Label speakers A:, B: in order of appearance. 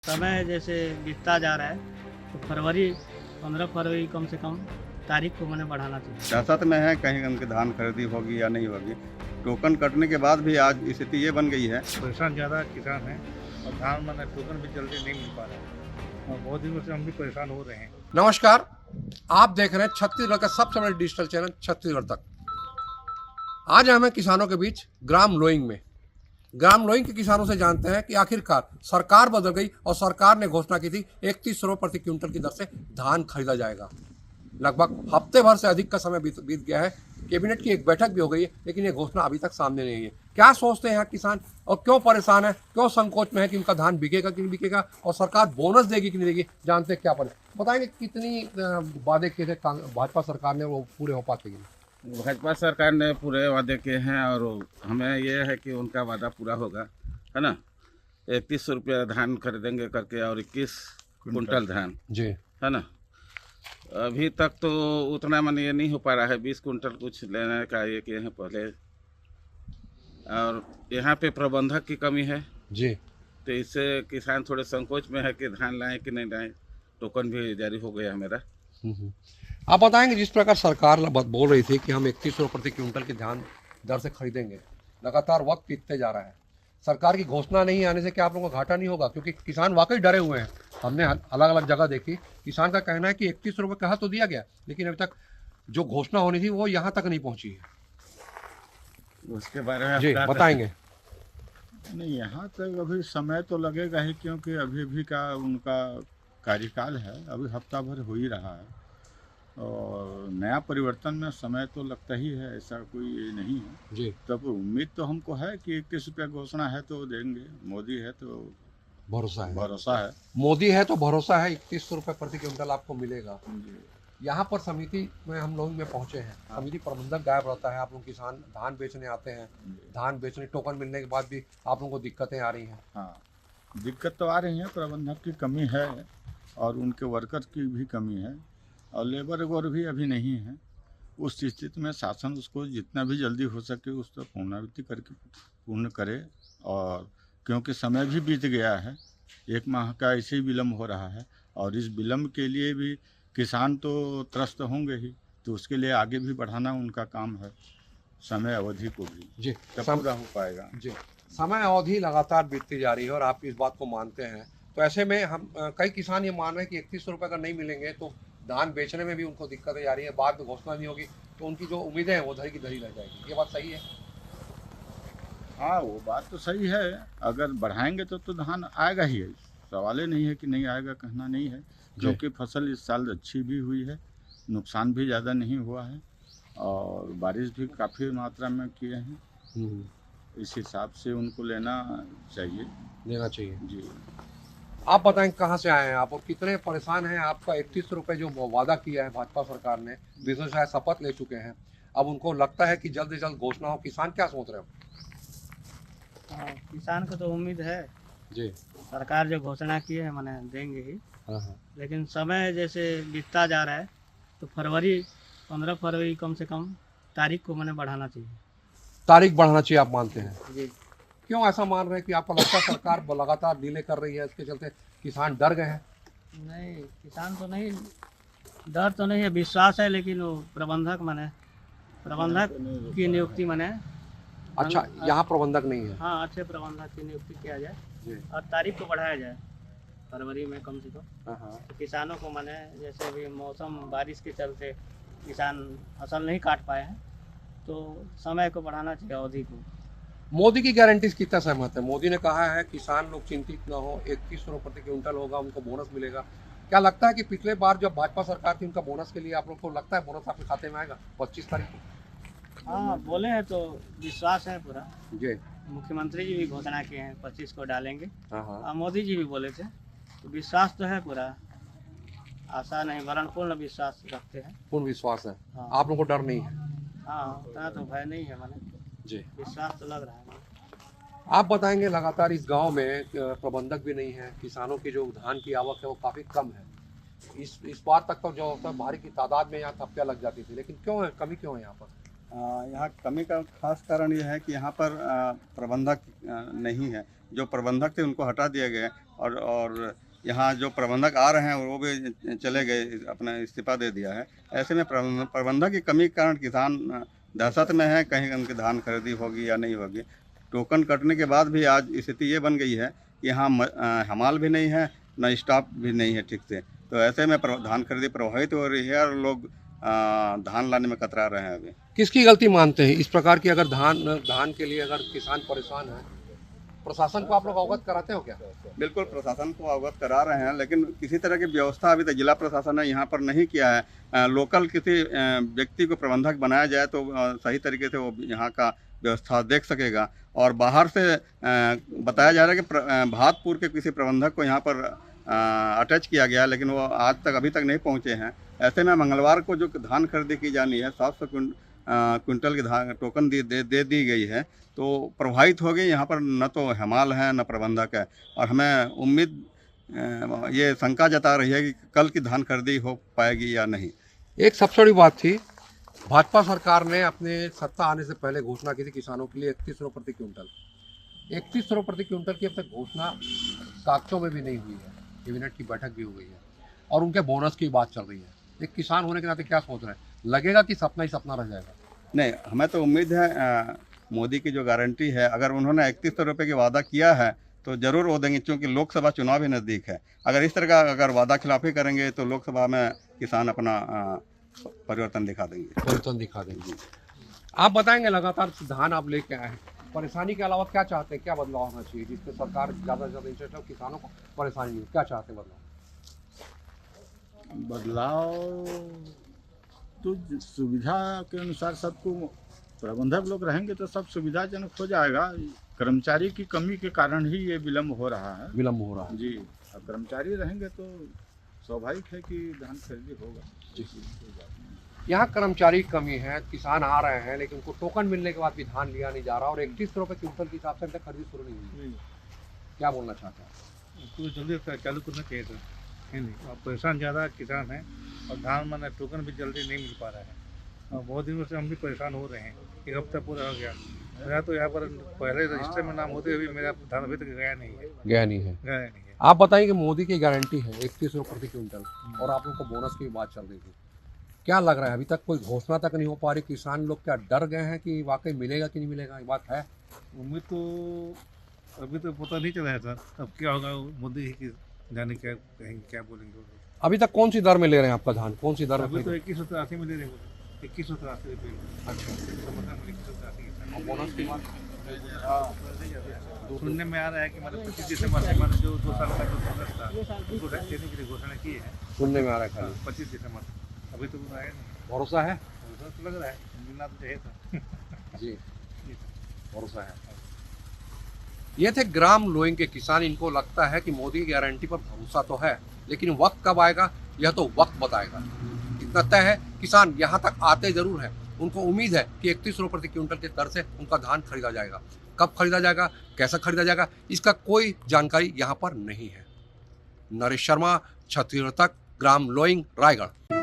A: समय जैसे बीतता जा रहा है तो 15 फरवरी कम से कम तारीख को मैंने बढ़ाना चाहिए।
B: सियासत में है कहीं उनकी धान खरीदी होगी या नहीं होगी। टोकन कटने के बाद भी आज स्थिति ये बन गई है।
C: परेशान ज़्यादा किसान हैं और धान माने टोकन भी जल्दी नहीं मिल पा रहा है और बहुत दिनों से हम भी परेशान हो रहे हैं।
D: नमस्कार, आप देख रहे हैं छत्तीसगढ़ का सबसे बड़ा डिजिटल चैनल छत्तीसगढ़ तक। आज हम हैं किसानों के बीच ग्राम लोइंग में। ग्राम लोइंग के किसानों से जानते हैं कि आखिरकार सरकार बदल गई और सरकार ने घोषणा की थी 31 रुपये प्रति क्विंटल की दर से धान खरीदा जाएगा। लगभग हफ्ते भर से अधिक का समय बीत गया है। कैबिनेट की एक बैठक भी हो गई है, लेकिन ये घोषणा अभी तक सामने नहीं है। क्या सोचते हैं यहाँ किसान और क्यों परेशान है, क्यों संकोच में है कि उनका धान बिकेगा कि नहीं बिकेगा और सरकार बोनस देगी कि नहीं देगी, जानते हैं क्या बताएंगे कितनी वादे किए थे भाजपा सरकार ने, वो पूरे हो पाते कि नहीं?
E: भाजपा सरकार ने पूरे वादे किए हैं और हमें ये है कि उनका वादा पूरा होगा, है ना। 31 रुपये धान खरीदेंगे करके और 21 कुंटल धान
D: जी,
E: है ना। अभी तक तो उतना मन ये नहीं हो पा रहा है। 20 कुंटल कुछ लेने का ये किए हैं पहले, और यहाँ पे प्रबंधक की कमी है
D: जी।
E: तो इससे किसान थोड़े संकोच में है कि धान लाएं कि नहीं लाएं। टोकन भी जारी हो गया है मेरा।
D: आप बताएंगे जिस प्रकार सरकार बोल रही थी कि हम 31 रुपये प्रति क्विंटल की धान दर से खरीदेंगे, लगातार वक्त बीतते जा रहा है, सरकार की घोषणा नहीं आने से क्या आप लोगों को घाटा नहीं होगा? क्योंकि किसान वाकई डरे हुए हैं। हमने अलग अलग जगह देखी, किसान का कहना है कि 31 रुपये कहा तो दिया गया, लेकिन अभी तक जो घोषणा होनी थी वो यहाँ तक नहीं पहुँची है।
E: उसके बारे में
D: जी बताएंगे।
C: नहीं, यहाँ तक अभी समय तो लगेगा ही, क्योंकि अभी भी का उनका कार्यकाल है, अभी हफ्ता भर हो ही रहा है और नया परिवर्तन में समय तो लगता ही है, ऐसा कोई ये नहीं है
D: जी।
C: तब उम्मीद तो हमको है कि 31 रुपया घोषणा है तो देंगे। मोदी है तो भरोसा है।
D: मोदी है तो भरोसा है, 31 रुपये प्रति क्विंटल आपको मिलेगा। यहाँ पर समिति में हम लोग में पहुँचे हैं। समिति प्रबंधक गायब रहता है, आप लोग किसान धान बेचने आते हैं, धान बेचने टोकन मिलने के बाद भी आप लोगों को दिक्कतें आ रही हैं।
C: हाँ, दिक्कत तो आ रही है, प्रबंधक की कमी है और उनके वर्कर की भी कमी है और लेबर वगैरह भी अभी नहीं है। उस स्थिति में शासन उसको जितना भी जल्दी हो सके उस पर पुनरावृत्ति करके पूर्ण करे, और क्योंकि समय भी बीत गया है, 1 माह का ऐसे ही विलम्ब हो रहा है और इस विलम्ब के लिए भी किसान तो त्रस्त होंगे ही, तो उसके लिए आगे भी बढ़ाना उनका काम है, समय अवधि को भी
D: जी
C: तब पूरा हो पाएगा।
D: जी, समय अवधि लगातार बीतती जा रही है और आप इस बात को मानते हैं, तो ऐसे में हम कई किसान ये मान रहे हैं कि 31 रुपये का नहीं मिलेंगे तो धान बेचने में भी उनको दिक्कतें आ रही है, बाद में घोषणा नहीं होगी तो उनकी जो उम्मीदें हैं वो धरी की धरी रह जाएगी। ये बात सही है?
C: हाँ, वो बात तो सही है। अगर बढ़ाएंगे तो धान आएगा ही है, सवाल ही नहीं है कि नहीं आएगा, कहना नहीं है, क्योंकि फसल इस साल अच्छी भी हुई है, नुकसान भी ज़्यादा नहीं हुआ है और बारिश भी काफ़ी मात्रा में किए हैं। इस हिसाब से उनको लेना चाहिए जी।
D: आप बताएं कहाँ से आए हैं आप और कितने परेशान हैं? आपका 31 रुपये जो वादा किया है भाजपा सरकार ने, बीसों शायद शपथ ले चुके हैं, अब उनको लगता है कि जल्द से जल्द घोषणा हो। किसान क्या सोच रहे हो?
A: हाँ, किसान को तो उम्मीद है
D: जी।
A: सरकार जो घोषणा की है मैंने देंगे ही,
D: हाँ।
A: लेकिन समय जैसे बीतता जा रहा है तो 15 फरवरी कम से कम तारीख को मैंने बढ़ाना चाहिए।
D: तारीख बढ़ाना चाहिए आप मानते हैं?
A: जी।
D: क्यों ऐसा मान रहे हैं कि आपको लगता है सरकार लगातार डिले कर रही है, इसके चलते किसान डर गए हैं?
A: नहीं, किसान तो नहीं, डर तो नहीं है, विश्वास है, लेकिन वो प्रबंधक की नियुक्ति मैंने
D: अच्छा, यहाँ प्रबंधक नहीं है।
A: हाँ, अच्छे प्रबंधक की नियुक्ति किया जाए
D: जी।
A: और तारीख को बढ़ाया जाए फरवरी में कम से कम।
D: हाँ।
A: तो किसानों को मैंने जैसे अभी मौसम बारिश के चलते किसान फसल नहीं काट पाए हैं, तो समय को बढ़ाना चाहिए, अवधि को।
D: मोदी की गारंटी कितना सहमत है? मोदी ने कहा है किसान लोग चिंतित न हो, 31 रुपये प्रति क्विंटल होगा, उनको बोनस मिलेगा। क्या लगता है कि पिछले बार जब भाजपा सरकार थी उनका बोनस के लिए आप लोग को लगता है बोनस आपके खाते में आएगा 25 तारीख को?
A: हाँ, बोले हैं तो विश्वास है पूरा।
D: जी।
A: मुख्यमंत्री जी भी घोषणा किए हैं 25 को डालेंगे
D: हाँ।
A: और मोदी जी भी बोले थे, तो विश्वास तो है पूरा, आशा नहीं वरण पूर्ण विश्वास रखते हैं।
D: पूर्ण विश्वास है।
A: हाँ।
D: आप लोगों को डर नहीं है?
A: हाँ, उतना तो भय नहीं है, मैंने
D: जी।
A: विश्वास तो लग रहा है।
D: आप बताएंगे लगातार इस गांव में प्रबंधक भी नहीं है, किसानों की जो धान की आवक है वो काफ़ी कम है। इस बार तक तो जो होता है भारी की तादाद में यहाँ थप्पियाँ लग जाती थी, लेकिन क्यों है, कमी क्यों है यहाँ पर?
B: यहाँ कमी का खास कारण यह है कि यहाँ पर प्रबंधक नहीं है। जो प्रबंधक थे उनको हटा दिया गया और यहाँ जो प्रबंधक आ रहे हैं वो भी चले गए, अपना इस्तीफा दे दिया है। ऐसे में प्रबंधक की कमी के कारण किसान दहशत में है, कहीं उनकी धान खरीदी होगी या नहीं होगी। टोकन कटने के बाद भी आज स्थिति ये बन गई है कि यहाँ हमाल भी नहीं है, न स्टाफ भी नहीं है ठीक से। तो ऐसे में धान खरीदी प्रभावित हो रही है और लोग धान लाने में कतरा रहे हैं। अभी
D: किसकी गलती मानते हैं इस प्रकार की? अगर धान के लिए अगर किसान परेशान है, प्रशासन को आप लोग अवगत कराते हो क्या?
B: बिल्कुल प्रशासन को अवगत करा रहे हैं, लेकिन किसी तरह की व्यवस्था अभी तक जिला प्रशासन ने यहाँ पर नहीं किया है। लोकल किसी व्यक्ति को प्रबंधक बनाया जाए तो सही तरीके से वो यहाँ का व्यवस्था देख सकेगा। और बाहर से बताया जा रहा है कि भातपुर के किसी प्रबंधक को यहाँ पर अटैच किया गया, लेकिन वो आज तक अभी तक नहीं पहुँचे हैं। ऐसे में मंगलवार को जो धान खरीदी की जानी है 700 क्विंटल की धान टोकन दे दी गई है, तो प्रभावित हो गई। यहाँ पर न तो हमाल है न प्रबंधक है, और हमें उम्मीद ये शंका जता रही है कि कल की धान खरीदी हो पाएगी या नहीं।
D: एक सबसे बड़ी बात थी, भाजपा सरकार ने अपने सत्ता आने से पहले घोषणा की थी किसानों के लिए 31 रुपये प्रति क्विंटल। 31 रुपये प्रति क्विंटल की अब तक घोषणा कागजों में भी नहीं हुई है। कैबिनेट की बैठक भी हो गई है और उनके बोनस की बात चल रही है। एक किसान होने के नाते क्या सोच रहे हैं? लगेगा कि सपना ही सपना रह जाएगा?
B: नहीं, हमें तो उम्मीद है मोदी की जो गारंटी है, अगर उन्होंने 3100 रुपये की वादा किया है तो ज़रूर वो देंगे, क्योंकि लोकसभा चुनाव भी नज़दीक है। अगर इस तरह का अगर वादा खिलाफी करेंगे तो लोकसभा में किसान अपना परिवर्तन दिखा देंगे।
D: आप बताएंगे, लगातार धान आप लेके आए हैं, परेशानी के अलावा क्या चाहते हैं? क्या बदलाव होना चाहिए जिससे सरकार ज़्यादा से ज़्यादा इंटरेस्ट हो, किसानों को परेशानी नहीं? क्या चाहते हैं
C: बदलाव? तो सुविधा के अनुसार सबको प्रबंधक लोग रहेंगे तो सब सुविधाजनक हो जाएगा। कर्मचारी की कमी के कारण ही ये विलम्ब हो रहा है जी। अब कर्मचारी रहेंगे तो स्वाभाविक है कि धान खरीदी होगा।
D: यहाँ कर्मचारी की कमी है, किसान आ रहे हैं लेकिन उनको टोकन मिलने के बाद भी धान लिया नहीं जा रहा, और 31 रुपये क्विंटल के हिसाब से अभी तक खरीदी शुरू नहीं हुई। क्या बोलना चाहते हैं?
F: तो जल्दी चालू करना चाहिए था, है नहीं? अब परेशान ज़्यादा किसान हैं और धान माना टोकन भी जल्दी नहीं मिल पा रहा है, और बहुत दिनों से हम भी परेशान हो रहे हैं। एक हफ्ता पूरा हो गया, मेरा तो यहाँ पर पहले रजिस्टर में नाम होते हुए मेरा धान अभी तक गया नहीं है।
D: आप बताइए कि मोदी की गारंटी है 31 रुपये प्रति क्विंटल, और आप लोग को बोनस की बात चल रही थी। क्या लग रहा है अभी तक कोई घोषणा तक नहीं हो पा रही? किसान लोग क्या डर गए हैं कि वाकई मिलेगा कि नहीं मिलेगा? ये बात है।
F: उम्मीद तो अभी तो पता नहीं चला है सर, अब क्या होगा मोदी की जाने, क्या कहेंगे, क्या बोलेंगे।
D: अभी तक कौन सी दर में ले रहे हैं आपका धान? कौन सी दर में?
F: अभी तो 2180 में ले रहे हैं, 2180 रुपये। अच्छा, बोनस की बात सुनने में आ रहा है कि मतलब 25 दिसंबर से मतलब जो 2 साल का जो बोनस था उसको देने के लिए घोषणा की है।
D: सुनने में आ रहा है
F: 25 दिसंबर, अभी तो आया नहीं।
D: भरोसा है?
F: भरोसा तो लग रहा है, मिलना तो चाहिए था
D: जी, भरोसा है। ये थे ग्राम लोइंग के किसान। इनको लगता है कि मोदी की गारंटी पर भरोसा तो है, लेकिन वक्त कब आएगा यह तो वक्त बताएगा। इतना तय है, किसान यहाँ तक आते जरूर हैं। उनको उम्मीद है कि 31 रुपये प्रति क्विंटल के दर से उनका धान खरीदा जाएगा। कब खरीदा जाएगा, कैसा खरीदा जाएगा, इसका कोई जानकारी यहाँ पर नहीं है। नरेश शर्मा, छत्तीसगढ़ तक, ग्राम लोइंग, रायगढ़।